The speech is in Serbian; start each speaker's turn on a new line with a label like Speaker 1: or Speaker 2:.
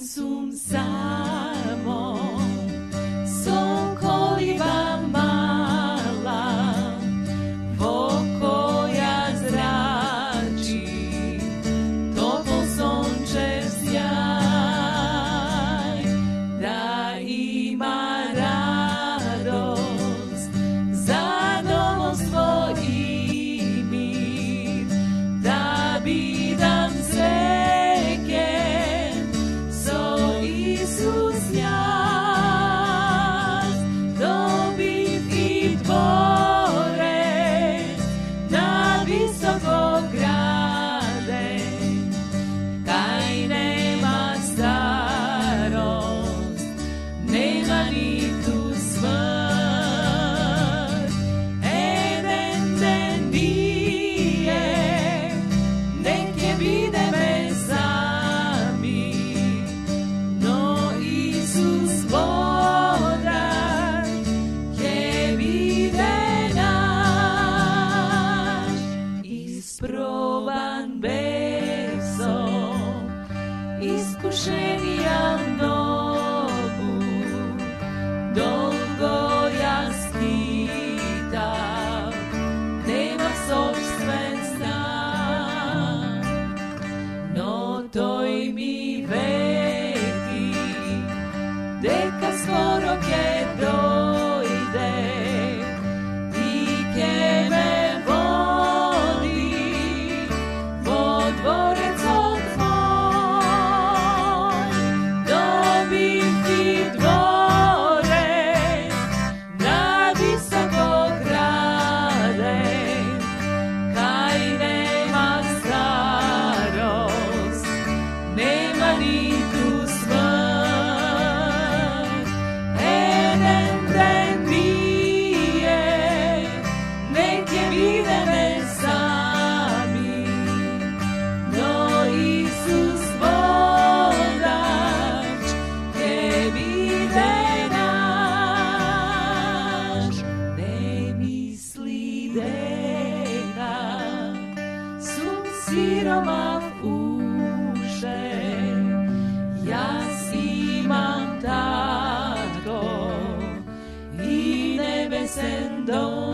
Speaker 1: sum samo sokoliva mala, koja zrači topol sončev sjaj, da ima radost, zadovoljstvo i mir, da bi nam srećen so Isus jas, dobiv i dvore na visoko grade, kaj nema starost, nema ni tu smrt. Eden den bije, nek je vide me sami, no Isus vodar je vide naš, isproban besom, iskušenija mnogu, dolgo ja skitav, nema sopstven stan, no toj mi veki, deka skoro ke dojde, i ke me vodi vo dvorec od tvoj, dobim ti dvore na visoko grade, kaj nema starost, nema ni tu smrt. Eden den bije, nek je vide me sami, no Isus vodač je vide naš. Ne misli deka sum siroma uše, jas imam tatko i nebesen dom.